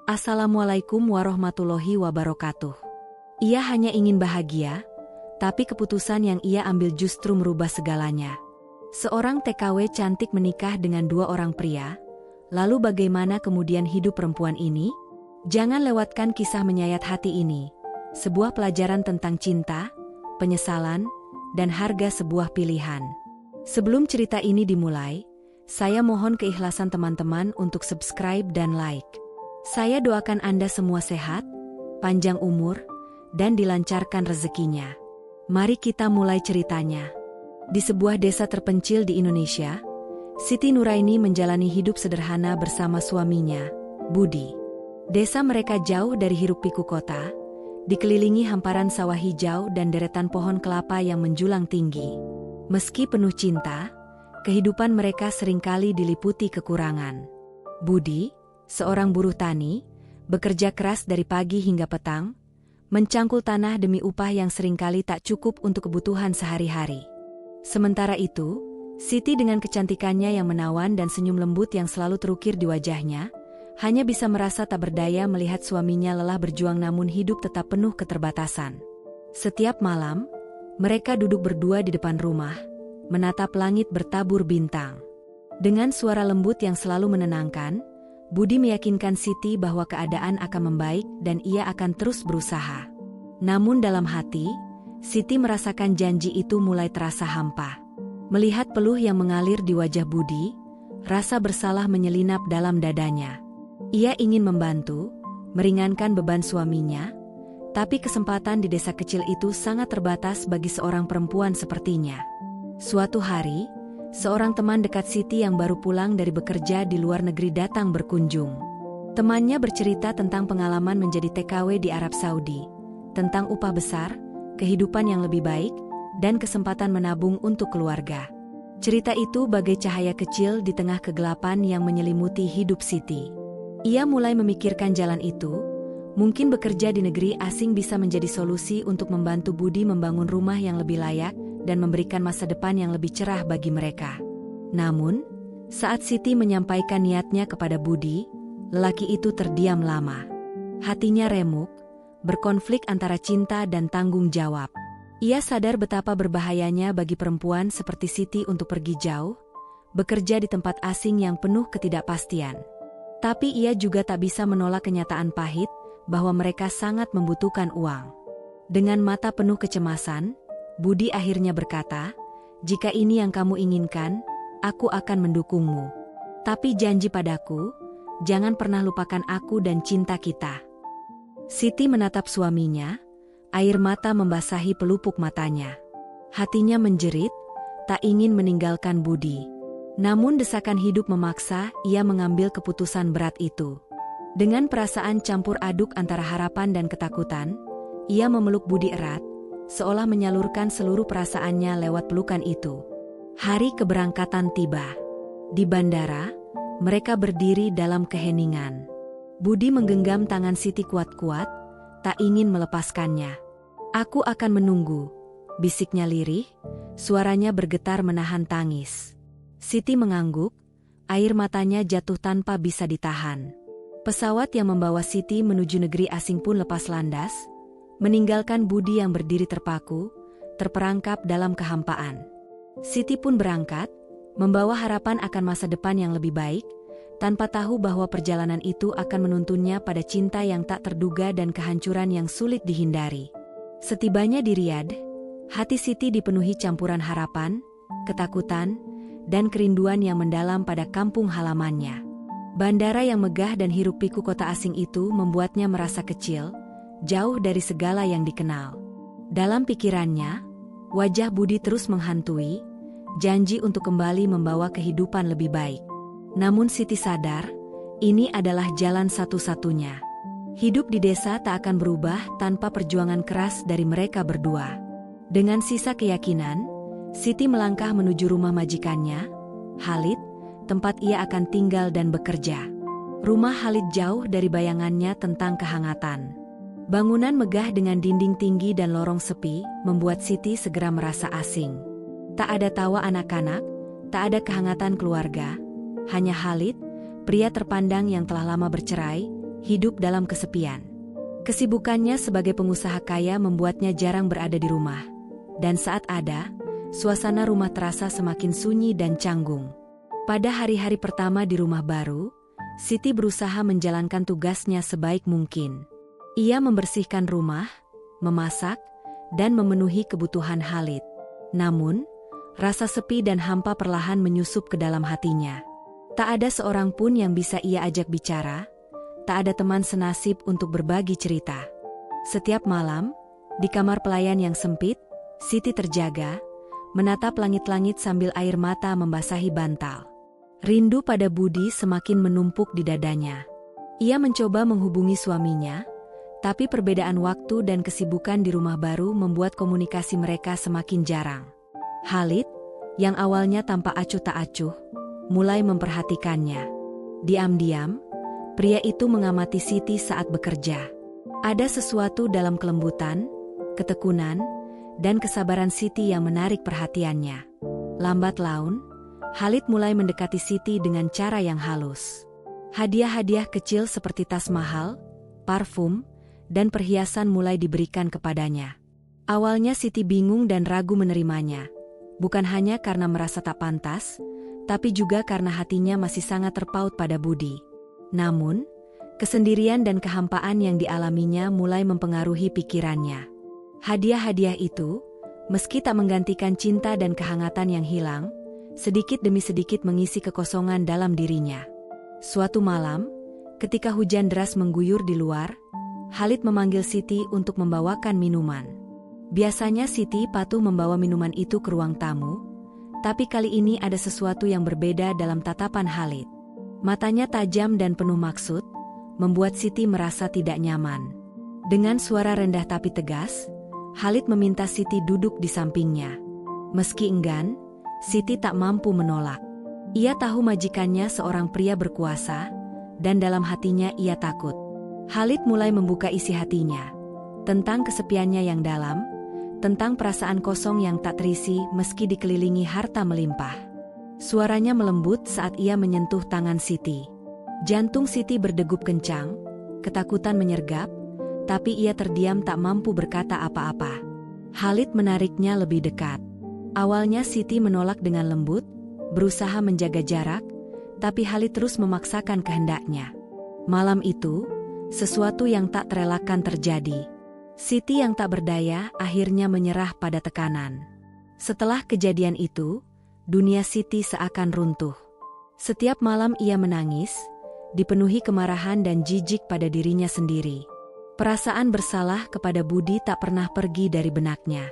Assalamualaikum warahmatullahi wabarakatuh. Ia hanya ingin bahagia, tapi keputusan yang ia ambil justru merubah segalanya. Seorang TKW cantik menikah dengan dua orang pria, lalu bagaimana kemudian hidup perempuan ini? Jangan lewatkan kisah menyayat hati ini, sebuah pelajaran tentang cinta, penyesalan, dan harga sebuah pilihan. Sebelum cerita ini dimulai, saya mohon keikhlasan teman-teman untuk subscribe dan like. Saya doakan Anda semua sehat, panjang umur, dan dilancarkan rezekinya. Mari kita mulai ceritanya. Di sebuah desa terpencil di Indonesia, Siti Nuraini menjalani hidup sederhana bersama suaminya, Budi. Desa mereka jauh dari hiruk-pikuk kota, dikelilingi hamparan sawah hijau dan deretan pohon kelapa yang menjulang tinggi. Meski penuh cinta, kehidupan mereka seringkali diliputi kekurangan. Budi, seorang buruh tani, bekerja keras dari pagi hingga petang, mencangkul tanah demi upah yang seringkali tak cukup untuk kebutuhan sehari-hari. Sementara itu, Siti dengan kecantikannya yang menawan dan senyum lembut yang selalu terukir di wajahnya, hanya bisa merasa tak berdaya melihat suaminya lelah berjuang namun hidup tetap penuh keterbatasan. Setiap malam, mereka duduk berdua di depan rumah, menatap langit bertabur bintang. Dengan suara lembut yang selalu menenangkan, Budi meyakinkan Siti bahwa keadaan akan membaik dan ia akan terus berusaha. Namun dalam hati, Siti merasakan janji itu mulai terasa hampa. Melihat peluh yang mengalir di wajah Budi, rasa bersalah menyelinap dalam dadanya. Ia ingin membantu, meringankan beban suaminya, tapi kesempatan di desa kecil itu sangat terbatas bagi seorang perempuan sepertinya. Suatu hari, seorang teman dekat Siti yang baru pulang dari bekerja di luar negeri datang berkunjung. Temannya bercerita tentang pengalaman menjadi TKW di Arab Saudi, tentang upah besar, kehidupan yang lebih baik, dan kesempatan menabung untuk keluarga. Cerita itu bagai cahaya kecil di tengah kegelapan yang menyelimuti hidup Siti. Ia mulai memikirkan jalan itu, mungkin bekerja di negeri asing bisa menjadi solusi untuk membantu Budi membangun rumah yang lebih layak dan memberikan masa depan yang lebih cerah bagi mereka. Namun, saat Siti menyampaikan niatnya kepada Budi, lelaki itu terdiam lama. Hatinya remuk, berkonflik antara cinta dan tanggung jawab. Ia sadar betapa berbahayanya bagi perempuan seperti Siti untuk pergi jauh, bekerja di tempat asing yang penuh ketidakpastian. Tapi ia juga tak bisa menolak kenyataan pahit bahwa mereka sangat membutuhkan uang. Dengan mata penuh kecemasan, Budi akhirnya berkata, "Jika ini yang kamu inginkan, aku akan mendukungmu. Tapi janji padaku, jangan pernah lupakan aku dan cinta kita." Siti menatap suaminya, air mata membasahi pelupuk matanya. Hatinya menjerit, tak ingin meninggalkan Budi. Namun desakan hidup memaksa ia mengambil keputusan berat itu. Dengan perasaan campur aduk antara harapan dan ketakutan, ia memeluk Budi erat, seolah menyalurkan seluruh perasaannya lewat pelukan itu. Hari keberangkatan tiba. Di bandara, mereka berdiri dalam keheningan. Budi menggenggam tangan Siti kuat-kuat, tak ingin melepaskannya. "Aku akan menunggu," bisiknya lirih, suaranya bergetar menahan tangis. Siti mengangguk, air matanya jatuh tanpa bisa ditahan. Pesawat yang membawa Siti menuju negeri asing pun lepas landas, meninggalkan Budi yang berdiri terpaku, terperangkap dalam kehampaan. Siti pun berangkat, membawa harapan akan masa depan yang lebih baik, tanpa tahu bahwa perjalanan itu akan menuntunnya pada cinta yang tak terduga dan kehancuran yang sulit dihindari. Setibanya di Riyadh, hati Siti dipenuhi campuran harapan, ketakutan, dan kerinduan yang mendalam pada kampung halamannya. Bandara yang megah dan hiruk-pikuk kota asing itu membuatnya merasa kecil, jauh dari segala yang dikenal. Dalam pikirannya, wajah Budi terus menghantui, janji untuk kembali membawa kehidupan lebih baik. Namun Siti sadar, ini adalah jalan satu-satunya. Hidup di desa tak akan berubah tanpa perjuangan keras dari mereka berdua. Dengan sisa keyakinan, Siti melangkah menuju rumah majikannya, Khalid, tempat ia akan tinggal dan bekerja. Rumah Khalid jauh dari bayangannya tentang kehangatan. Bangunan megah dengan dinding tinggi dan lorong sepi membuat Siti segera merasa asing. Tak ada tawa anak-anak, tak ada kehangatan keluarga, hanya Khalid, pria terpandang yang telah lama bercerai, hidup dalam kesepian. Kesibukannya sebagai pengusaha kaya membuatnya jarang berada di rumah. Dan saat ada, suasana rumah terasa semakin sunyi dan canggung. Pada hari-hari pertama di rumah baru, Siti berusaha menjalankan tugasnya sebaik mungkin. Ia membersihkan rumah, memasak, dan memenuhi kebutuhan Khalid. Namun, rasa sepi dan hampa perlahan menyusup ke dalam hatinya. Tak ada seorang pun yang bisa ia ajak bicara, tak ada teman senasib untuk berbagi cerita. Setiap malam, di kamar pelayan yang sempit, Siti terjaga, menatap langit-langit sambil air mata membasahi bantal. Rindu pada Budi semakin menumpuk di dadanya. Ia mencoba menghubungi suaminya, tapi perbedaan waktu dan kesibukan di rumah baru membuat komunikasi mereka semakin jarang. Khalid, yang awalnya tampak acuh tak acuh, mulai memperhatikannya. Diam-diam, pria itu mengamati Siti saat bekerja. Ada sesuatu dalam kelembutan, ketekunan, dan kesabaran Siti yang menarik perhatiannya. Lambat laun, Khalid mulai mendekati Siti dengan cara yang halus. Hadiah-hadiah kecil seperti tas mahal, parfum, dan perhiasan mulai diberikan kepadanya. Awalnya Siti bingung dan ragu menerimanya, bukan hanya karena merasa tak pantas, tapi juga karena hatinya masih sangat terpaut pada Budi. Namun, kesendirian dan kehampaan yang dialaminya mulai mempengaruhi pikirannya. Hadiah-hadiah itu, meski tak menggantikan cinta dan kehangatan yang hilang, sedikit demi sedikit mengisi kekosongan dalam dirinya. Suatu malam, ketika hujan deras mengguyur di luar, Khalid memanggil Siti untuk membawakan minuman. Biasanya Siti patuh membawa minuman itu ke ruang tamu, tapi kali ini ada sesuatu yang berbeda dalam tatapan Khalid. Matanya tajam dan penuh maksud, membuat Siti merasa tidak nyaman. Dengan suara rendah tapi tegas, Khalid meminta Siti duduk di sampingnya. Meski enggan, Siti tak mampu menolak. Ia tahu majikannya seorang pria berkuasa, dan dalam hatinya ia takut. Khalid mulai membuka isi hatinya, tentang kesepiannya yang dalam, tentang perasaan kosong yang tak terisi meski dikelilingi harta melimpah. Suaranya melembut saat ia menyentuh tangan Siti. Jantung Siti berdegup kencang, ketakutan menyergap, tapi ia terdiam tak mampu berkata apa-apa. Khalid menariknya lebih dekat. Awalnya Siti menolak dengan lembut, berusaha menjaga jarak, tapi Khalid terus memaksakan kehendaknya. Malam itu, sesuatu yang tak terelakkan terjadi. Siti yang tak berdaya akhirnya menyerah pada tekanan. Setelah kejadian itu, dunia Siti seakan runtuh. Setiap malam ia menangis, dipenuhi kemarahan dan jijik pada dirinya sendiri. Perasaan bersalah kepada Budi tak pernah pergi dari benaknya.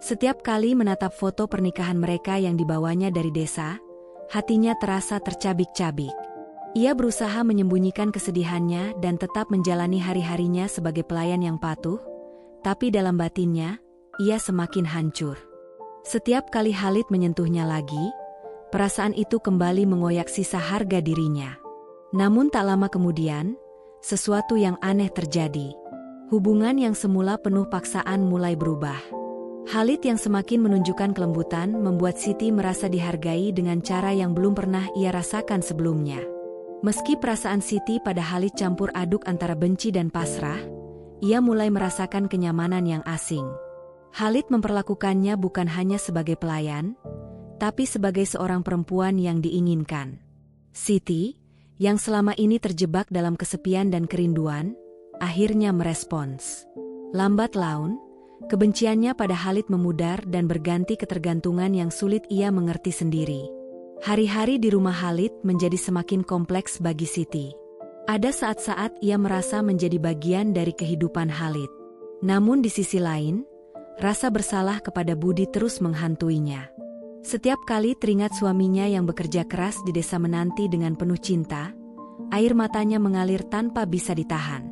Setiap kali menatap foto pernikahan mereka yang dibawanya dari desa, hatinya terasa tercabik-cabik. Ia berusaha menyembunyikan kesedihannya dan tetap menjalani hari-harinya sebagai pelayan yang patuh, tapi dalam batinnya, ia semakin hancur. Setiap kali Khalid menyentuhnya lagi, perasaan itu kembali mengoyak sisa harga dirinya. Namun tak lama kemudian, sesuatu yang aneh terjadi. Hubungan yang semula penuh paksaan mulai berubah. Khalid yang semakin menunjukkan kelembutan membuat Siti merasa dihargai dengan cara yang belum pernah ia rasakan sebelumnya. Meski perasaan Siti pada Khalid campur aduk antara benci dan pasrah, ia mulai merasakan kenyamanan yang asing. Khalid memperlakukannya bukan hanya sebagai pelayan, tapi sebagai seorang perempuan yang diinginkan. Siti, yang selama ini terjebak dalam kesepian dan kerinduan, akhirnya merespons. Lambat laun, kebenciannya pada Khalid memudar dan berganti ketergantungan yang sulit ia mengerti sendiri. Hari-hari di rumah Khalid menjadi semakin kompleks bagi Siti. Ada saat-saat ia merasa menjadi bagian dari kehidupan Khalid. Namun di sisi lain, rasa bersalah kepada Budi terus menghantuinya. Setiap kali teringat suaminya yang bekerja keras di desa menanti dengan penuh cinta, air matanya mengalir tanpa bisa ditahan.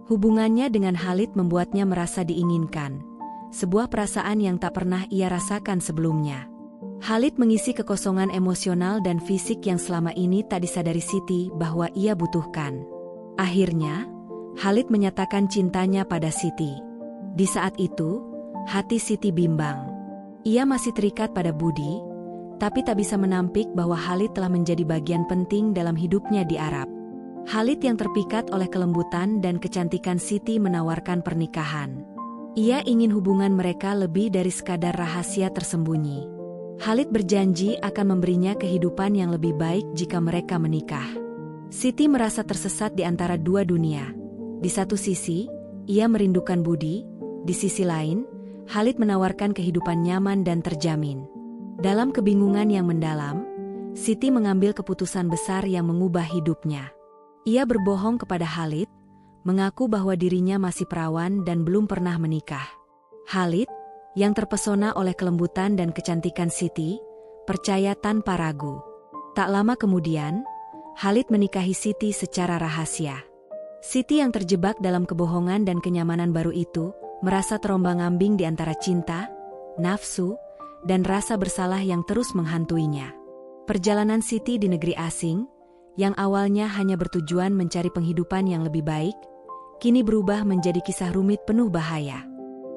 Hubungannya dengan Khalid membuatnya merasa diinginkan, sebuah perasaan yang tak pernah ia rasakan sebelumnya. Khalid mengisi kekosongan emosional dan fisik yang selama ini tak disadari Siti bahwa ia butuhkan. Akhirnya, Khalid menyatakan cintanya pada Siti. Di saat itu, hati Siti bimbang. Ia masih terikat pada Budi, tapi tak bisa menampik bahwa Khalid telah menjadi bagian penting dalam hidupnya di Arab. Khalid yang terpikat oleh kelembutan dan kecantikan Siti menawarkan pernikahan. Ia ingin hubungan mereka lebih dari sekadar rahasia tersembunyi. Khalid berjanji akan memberinya kehidupan yang lebih baik jika mereka menikah. Siti merasa tersesat di antara dua dunia. Di satu sisi, ia merindukan Budi, di sisi lain, Khalid menawarkan kehidupan nyaman dan terjamin. Dalam kebingungan yang mendalam, Siti mengambil keputusan besar yang mengubah hidupnya. Ia berbohong kepada Khalid, mengaku bahwa dirinya masih perawan dan belum pernah menikah. Khalid, yang terpesona oleh kelembutan dan kecantikan Siti, percaya tanpa ragu. Tak lama kemudian, Khalid menikahi Siti secara rahasia. Siti yang terjebak dalam kebohongan dan kenyamanan baru itu, merasa terombang-ambing di antara cinta, nafsu, dan rasa bersalah yang terus menghantuinya. Perjalanan Siti di negeri asing, yang awalnya hanya bertujuan mencari penghidupan yang lebih baik, kini berubah menjadi kisah rumit penuh bahaya.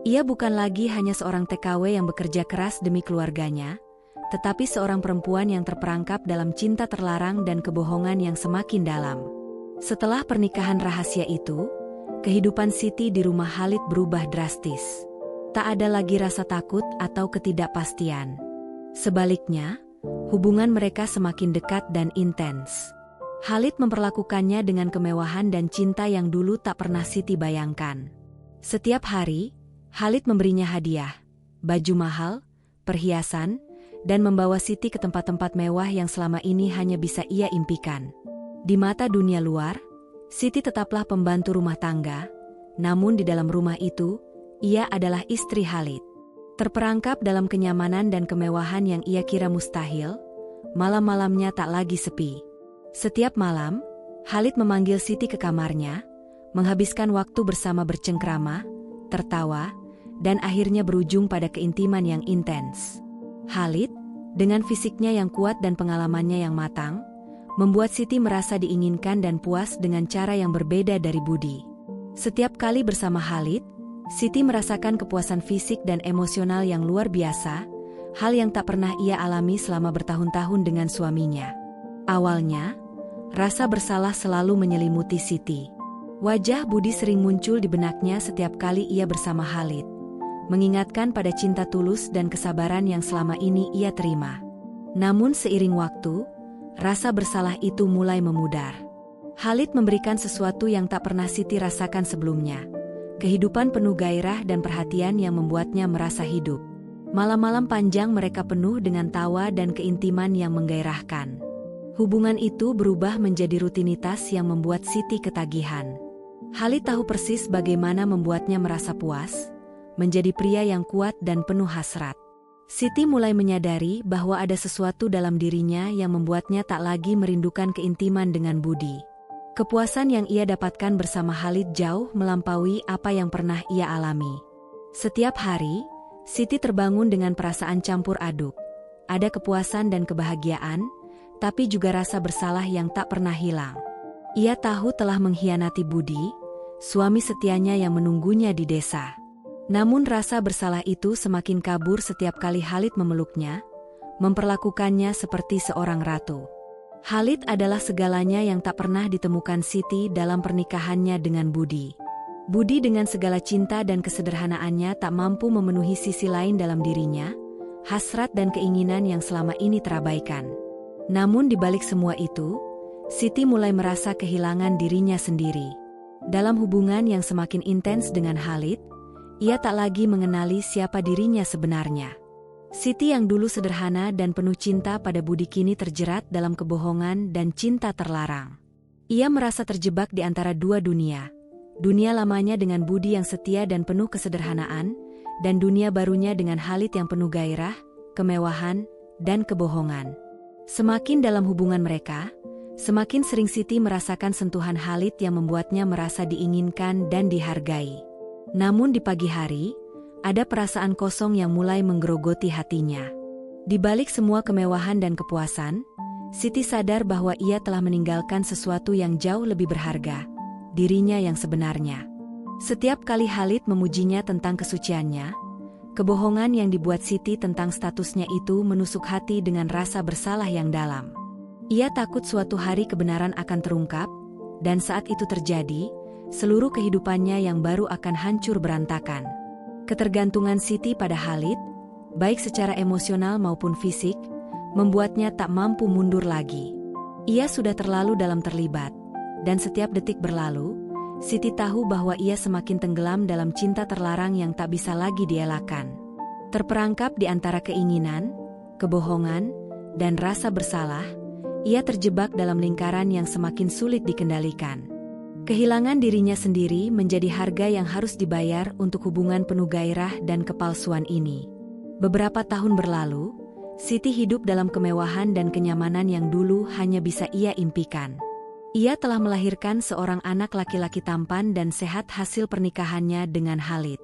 Ia bukan lagi hanya seorang TKW yang bekerja keras demi keluarganya, tetapi seorang perempuan yang terperangkap dalam cinta terlarang dan kebohongan yang semakin dalam. Setelah pernikahan rahasia itu, kehidupan Siti di rumah Khalid berubah drastis. Tak ada lagi rasa takut atau ketidakpastian. Sebaliknya, hubungan mereka semakin dekat dan intens. Khalid memperlakukannya dengan kemewahan dan cinta yang dulu tak pernah Siti bayangkan. Setiap hari, Khalid memberinya hadiah, baju mahal, perhiasan, dan membawa Siti ke tempat-tempat mewah yang selama ini hanya bisa ia impikan. Di mata dunia luar, Siti tetaplah pembantu rumah tangga, namun di dalam rumah itu, ia adalah istri Khalid. Terperangkap dalam kenyamanan dan kemewahan yang ia kira mustahil, malam-malamnya tak lagi sepi. Setiap malam, Khalid memanggil Siti ke kamarnya, menghabiskan waktu bersama bercengkrama, tertawa, dan akhirnya berujung pada keintiman yang intens. Khalid, dengan fisiknya yang kuat dan pengalamannya yang matang, membuat Siti merasa diinginkan dan puas dengan cara yang berbeda dari Budi. Setiap kali bersama Khalid, Siti merasakan kepuasan fisik dan emosional yang luar biasa, hal yang tak pernah ia alami selama bertahun-tahun dengan suaminya. Awalnya, rasa bersalah selalu menyelimuti Siti. Wajah Budi sering muncul di benaknya setiap kali ia bersama Khalid, mengingatkan pada cinta tulus dan kesabaran yang selama ini ia terima. Namun seiring waktu, rasa bersalah itu mulai memudar. Khalid memberikan sesuatu yang tak pernah Siti rasakan sebelumnya. Kehidupan penuh gairah dan perhatian yang membuatnya merasa hidup. Malam-malam panjang mereka penuh dengan tawa dan keintiman yang menggairahkan. Hubungan itu berubah menjadi rutinitas yang membuat Siti ketagihan. Khalid tahu persis bagaimana membuatnya merasa puas, menjadi pria yang kuat dan penuh hasrat. Siti mulai menyadari bahwa ada sesuatu dalam dirinya yang membuatnya tak lagi merindukan keintiman dengan Budi. Kepuasan yang ia dapatkan bersama Khalid jauh melampaui apa yang pernah ia alami. Setiap hari, Siti terbangun dengan perasaan campur aduk. Ada kepuasan dan kebahagiaan, tapi juga rasa bersalah yang tak pernah hilang. Ia tahu telah mengkhianati Budi, suami setianya yang menunggunya di desa. Namun rasa bersalah itu semakin kabur setiap kali Khalid memeluknya, memperlakukannya seperti seorang ratu. Khalid adalah segalanya yang tak pernah ditemukan Siti dalam pernikahannya dengan Budi. Budi dengan segala cinta dan kesederhanaannya tak mampu memenuhi sisi lain dalam dirinya, hasrat dan keinginan yang selama ini terabaikan. Namun di balik semua itu, Siti mulai merasa kehilangan dirinya sendiri. Dalam hubungan yang semakin intens dengan Khalid, ia tak lagi mengenali siapa dirinya sebenarnya. Siti yang dulu sederhana dan penuh cinta pada Budi kini terjerat dalam kebohongan dan cinta terlarang. Ia merasa terjebak di antara dua dunia. Dunia lamanya dengan Budi yang setia dan penuh kesederhanaan, dan dunia barunya dengan Khalid yang penuh gairah, kemewahan, dan kebohongan. Semakin dalam hubungan mereka, semakin sering Siti merasakan sentuhan Khalid yang membuatnya merasa diinginkan dan dihargai. Namun di pagi hari, ada perasaan kosong yang mulai menggerogoti hatinya. Di balik semua kemewahan dan kepuasan, Siti sadar bahwa ia telah meninggalkan sesuatu yang jauh lebih berharga, dirinya yang sebenarnya. Setiap kali Khalid memujinya tentang kesuciannya, kebohongan yang dibuat Siti tentang statusnya itu menusuk hati dengan rasa bersalah yang dalam. Ia takut suatu hari kebenaran akan terungkap, Dan saat itu terjadi, seluruh kehidupannya yang baru akan hancur berantakan. Ketergantungan Siti pada Khalid, baik secara emosional maupun fisik, membuatnya tak mampu mundur lagi. Ia sudah terlalu dalam terlibat, dan setiap detik berlalu, Siti tahu bahwa ia semakin tenggelam dalam cinta terlarang yang tak bisa lagi dielakkan. Terperangkap di antara keinginan, kebohongan, dan rasa bersalah, ia terjebak dalam lingkaran yang semakin sulit dikendalikan. Kehilangan dirinya sendiri menjadi harga yang harus dibayar untuk hubungan penuh gairah dan kepalsuan ini. Beberapa tahun berlalu, Siti hidup dalam kemewahan dan kenyamanan yang dulu hanya bisa ia impikan. Ia telah melahirkan seorang anak laki-laki tampan dan sehat hasil pernikahannya dengan Khalid.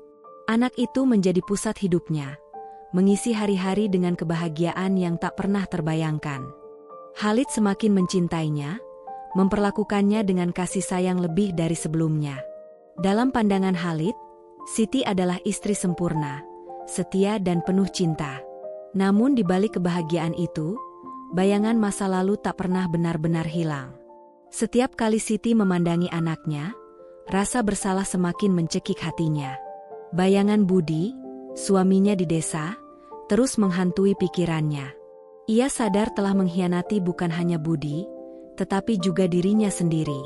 Anak itu menjadi pusat hidupnya, mengisi hari-hari dengan kebahagiaan yang tak pernah terbayangkan. Khalid semakin mencintainya, memperlakukannya dengan kasih sayang lebih dari sebelumnya. Dalam pandangan Khalid, Siti adalah istri sempurna, setia dan penuh cinta. Namun di balik kebahagiaan itu, bayangan masa lalu tak pernah benar-benar hilang. Setiap kali Siti memandangi anaknya, rasa bersalah semakin mencekik hatinya. Bayangan Budi, suaminya di desa, terus menghantui pikirannya. Ia sadar telah mengkhianati bukan hanya Budi, tetapi juga dirinya sendiri.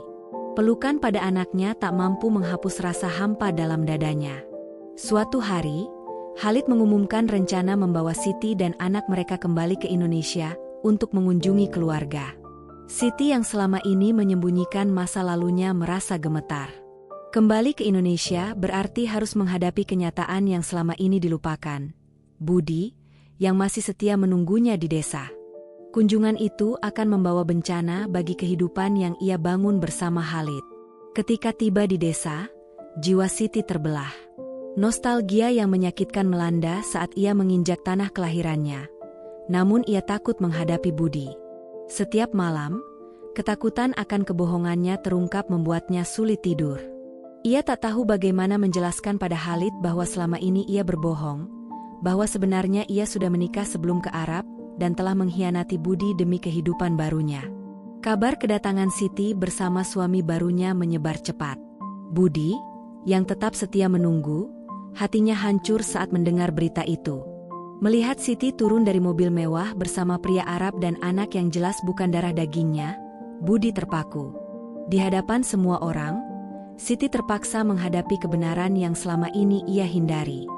Pelukan pada anaknya tak mampu menghapus rasa hampa dalam dadanya. Suatu hari, Khalid mengumumkan rencana membawa Siti dan anak mereka kembali ke Indonesia untuk mengunjungi keluarga. Siti yang selama ini menyembunyikan masa lalunya merasa gemetar. Kembali ke Indonesia berarti harus menghadapi kenyataan yang selama ini dilupakan. Budi, yang masih setia menunggunya di desa. Kunjungan itu akan membawa bencana bagi kehidupan yang ia bangun bersama Khalid. Ketika tiba di desa, jiwa Siti terbelah. Nostalgia yang menyakitkan melanda saat ia menginjak tanah kelahirannya. Namun ia takut menghadapi Budi. Setiap malam, ketakutan akan kebohongannya terungkap membuatnya sulit tidur. Ia tak tahu bagaimana menjelaskan pada Khalid bahwa selama ini ia berbohong, bahwa sebenarnya ia sudah menikah sebelum ke Arab, dan telah mengkhianati Budi demi kehidupan barunya. Kabar kedatangan Siti bersama suami barunya menyebar cepat. Budi, yang tetap setia menunggu, hatinya hancur saat mendengar berita itu. Melihat Siti turun dari mobil mewah bersama pria Arab dan anak yang jelas bukan darah dagingnya, Budi terpaku. Di hadapan semua orang, Siti terpaksa menghadapi kebenaran yang selama ini ia hindari.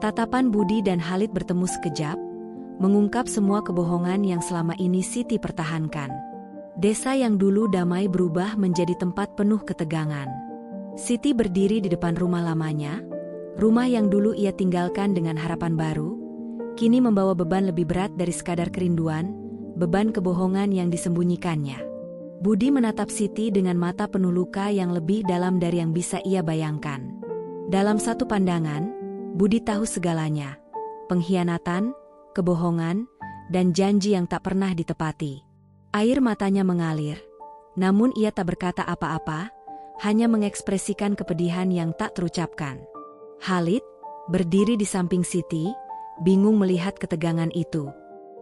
Tatapan Budi dan Khalid bertemu sekejap, mengungkap semua kebohongan yang selama ini Siti pertahankan. Desa yang dulu damai berubah menjadi tempat penuh ketegangan. Siti berdiri di depan rumah lamanya, rumah yang dulu ia tinggalkan dengan harapan baru, kini membawa beban lebih berat dari sekadar kerinduan, beban kebohongan yang disembunyikannya. Budi menatap Siti dengan mata penuh luka yang lebih dalam dari yang bisa ia bayangkan. Dalam satu pandangan, Budi tahu segalanya, pengkhianatan, kebohongan, dan janji yang tak pernah ditepati. Air matanya mengalir, namun ia tak berkata apa-apa, hanya mengekspresikan kepedihan yang tak terucapkan. Khalid, berdiri di samping Siti, bingung melihat ketegangan itu.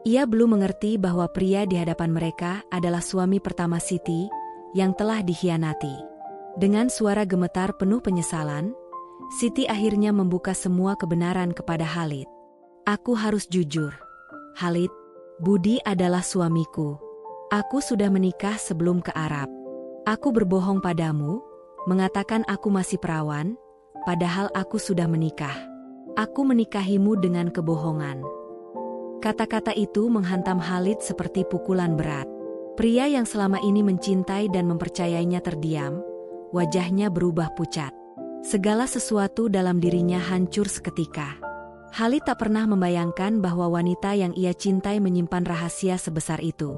Ia belum mengerti bahwa pria di hadapan mereka adalah suami pertama Siti, yang telah dikhianati. Dengan suara gemetar penuh penyesalan, Siti akhirnya membuka semua kebenaran kepada Khalid. Aku harus jujur. Khalid, Budi adalah suamiku. Aku sudah menikah sebelum ke Arab. Aku berbohong padamu, mengatakan aku masih perawan, padahal aku sudah menikah. Aku menikahimu dengan kebohongan. Kata-kata itu menghantam Khalid seperti pukulan berat. Pria yang selama ini mencintai dan mempercayainya terdiam, wajahnya berubah pucat. Segala sesuatu dalam dirinya hancur seketika. Khalid tak pernah membayangkan bahwa wanita yang ia cintai menyimpan rahasia sebesar itu.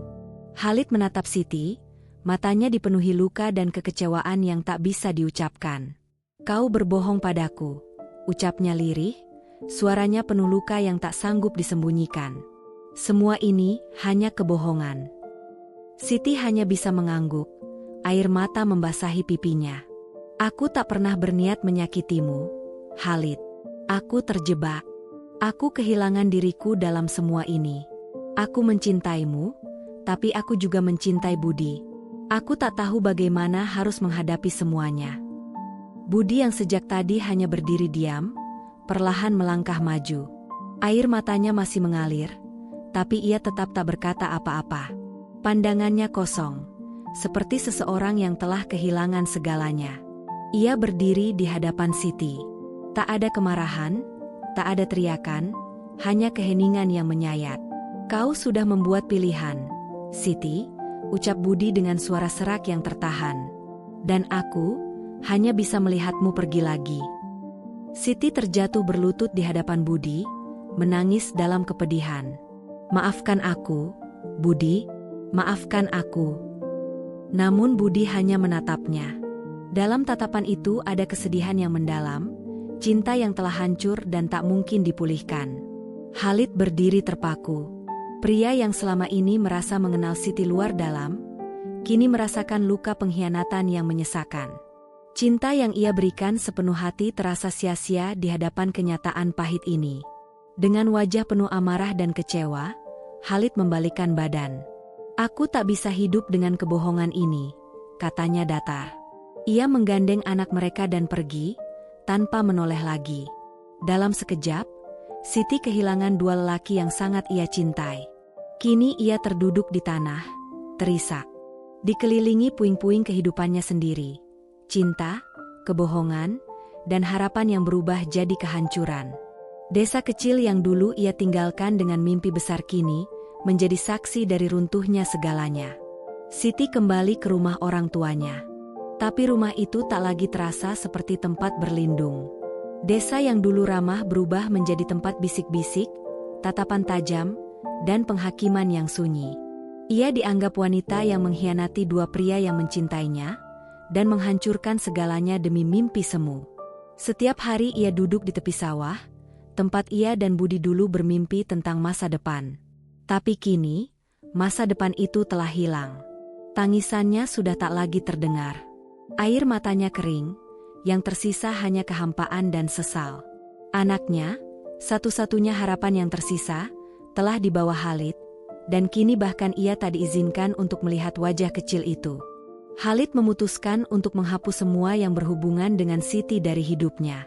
Khalid menatap Siti, matanya dipenuhi luka dan kekecewaan yang tak bisa diucapkan. Kau berbohong padaku, ucapnya lirih, suaranya penuh luka yang tak sanggup disembunyikan. Semua ini hanya kebohongan. Siti hanya bisa mengangguk, air mata membasahi pipinya. Aku tak pernah berniat menyakitimu, Khalid. Aku terjebak. Aku kehilangan diriku dalam semua ini. Aku mencintaimu, tapi aku juga mencintai Budi. Aku tak tahu bagaimana harus menghadapi semuanya. Budi yang sejak tadi hanya berdiri diam, perlahan melangkah maju. Air matanya masih mengalir, tapi ia tetap tak berkata apa-apa. Pandangannya kosong, seperti seseorang yang telah kehilangan segalanya. Ia berdiri di hadapan Siti. Tak ada kemarahan, tak ada teriakan, hanya keheningan yang menyayat. "Kau sudah membuat pilihan, Siti," ucap Budi dengan suara serak yang tertahan. "Dan aku hanya bisa melihatmu pergi lagi." Siti terjatuh berlutut di hadapan Budi, menangis dalam kepedihan. "Maafkan aku, Budi, maafkan aku." Namun Budi hanya menatapnya. Dalam tatapan itu ada kesedihan yang mendalam, cinta yang telah hancur dan tak mungkin dipulihkan. Khalid berdiri terpaku. Pria yang selama ini merasa mengenal Siti luar dalam, kini merasakan luka pengkhianatan yang menyesakan. Cinta yang ia berikan sepenuh hati terasa sia-sia di hadapan kenyataan pahit ini. Dengan wajah penuh amarah dan kecewa, Khalid membalikkan badan. "Aku tak bisa hidup dengan kebohongan ini," katanya datar. Ia menggandeng anak mereka dan pergi, tanpa menoleh lagi. Dalam sekejap, Siti kehilangan dua lelaki yang sangat ia cintai. Kini ia terduduk di tanah, terisak. Dikelilingi puing-puing kehidupannya sendiri. Cinta, kebohongan, dan harapan yang berubah jadi kehancuran. Desa kecil yang dulu ia tinggalkan dengan mimpi besar kini, menjadi saksi dari runtuhnya segalanya. Siti kembali ke rumah orang tuanya. Tapi rumah itu tak lagi terasa seperti tempat berlindung. Desa yang dulu ramah berubah menjadi tempat bisik-bisik, tatapan tajam, dan penghakiman yang sunyi. Ia dianggap wanita yang mengkhianati dua pria yang mencintainya, dan menghancurkan segalanya demi mimpi semu. Setiap hari ia duduk di tepi sawah, tempat ia dan Budi dulu bermimpi tentang masa depan. Tapi kini, masa depan itu telah hilang. Tangisannya sudah tak lagi terdengar. Air matanya kering, yang tersisa hanya kehampaan dan sesal. Anaknya, satu-satunya harapan yang tersisa, telah dibawa Khalid, dan kini bahkan ia tak diizinkan untuk melihat wajah kecil itu. Khalid memutuskan untuk menghapus semua yang berhubungan dengan Siti dari hidupnya.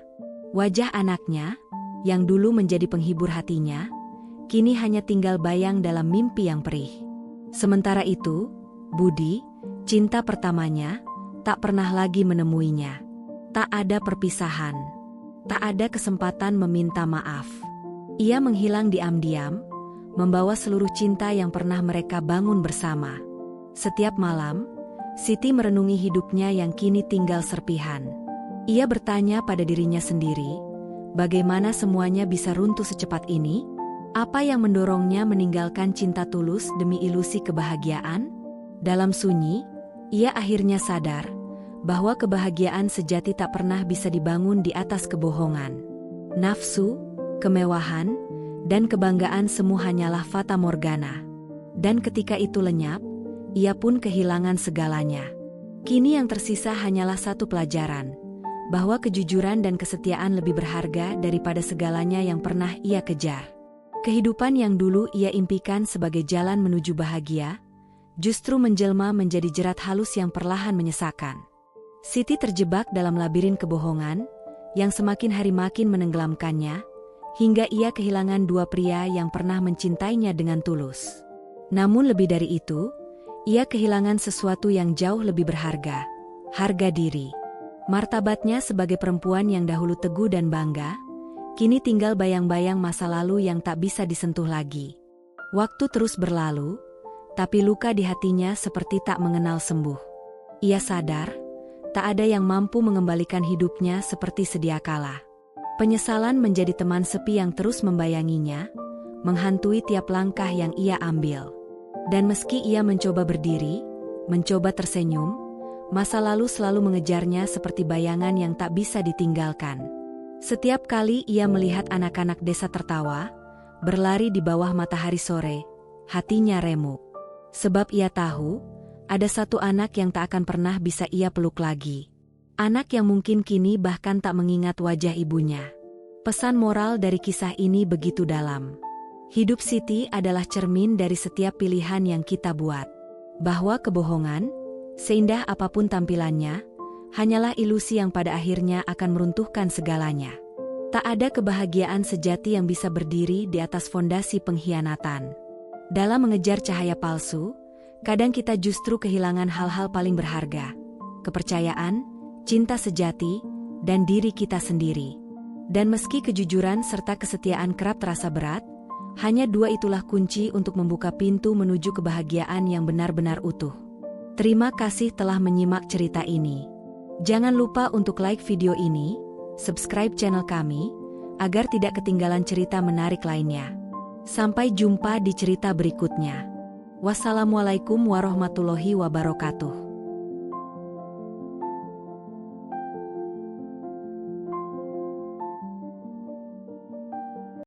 Wajah anaknya, yang dulu menjadi penghibur hatinya, kini hanya tinggal bayang dalam mimpi yang perih. Sementara itu, Budi, cinta pertamanya, tak pernah lagi menemuinya. Tak ada perpisahan. Tak ada kesempatan meminta maaf. Ia menghilang diam-diam, membawa seluruh cinta yang pernah mereka bangun bersama. Setiap malam, Siti merenungi hidupnya yang kini tinggal serpihan. Ia bertanya pada dirinya sendiri, bagaimana semuanya bisa runtuh secepat ini? Apa yang mendorongnya meninggalkan cinta tulus demi ilusi kebahagiaan? Dalam sunyi, ia akhirnya sadar bahwa kebahagiaan sejati tak pernah bisa dibangun di atas kebohongan. Nafsu, kemewahan, dan kebanggaan semu hanyalah fata morgana. Dan ketika itu lenyap, ia pun kehilangan segalanya. Kini yang tersisa hanyalah satu pelajaran, bahwa kejujuran dan kesetiaan lebih berharga daripada segalanya yang pernah ia kejar. Kehidupan yang dulu ia impikan sebagai jalan menuju bahagia, justru menjelma menjadi jerat halus yang perlahan menyesakan. Siti terjebak dalam labirin kebohongan, yang semakin hari makin menenggelamkannya, hingga ia kehilangan dua pria yang pernah mencintainya dengan tulus. Namun lebih dari itu, ia kehilangan sesuatu yang jauh lebih berharga, harga diri. Martabatnya sebagai perempuan yang dahulu teguh dan bangga, kini tinggal bayang-bayang masa lalu yang tak bisa disentuh lagi. Waktu terus berlalu, tapi luka di hatinya seperti tak mengenal sembuh. Ia sadar, tak ada yang mampu mengembalikan hidupnya seperti sedia kala. Penyesalan menjadi teman sepi yang terus membayanginya, menghantui tiap langkah yang ia ambil. Dan meski ia mencoba berdiri, mencoba tersenyum, masa lalu selalu mengejarnya seperti bayangan yang tak bisa ditinggalkan. Setiap kali ia melihat anak-anak desa tertawa, berlari di bawah matahari sore, hatinya remuk. Sebab ia tahu, ada satu anak yang tak akan pernah bisa ia peluk lagi. Anak yang mungkin kini bahkan tak mengingat wajah ibunya. Pesan moral dari kisah ini begitu dalam. Hidup Siti adalah cermin dari setiap pilihan yang kita buat. Bahwa kebohongan, Seindah apapun tampilannya, hanyalah ilusi yang pada akhirnya akan meruntuhkan segalanya. Tak ada kebahagiaan sejati yang bisa berdiri di atas fondasi pengkhianatan. Dalam mengejar cahaya palsu, kadang kita justru kehilangan hal-hal paling berharga. Kepercayaan, cinta sejati, dan diri kita sendiri. Dan meski kejujuran serta kesetiaan kerap terasa berat, hanya dua itulah kunci untuk membuka pintu menuju kebahagiaan yang benar-benar utuh. Terima kasih telah menyimak cerita ini. Jangan lupa untuk like video ini, subscribe channel kami, agar tidak ketinggalan cerita menarik lainnya. Sampai jumpa di cerita berikutnya. Wassalamualaikum warahmatullahi wabarakatuh.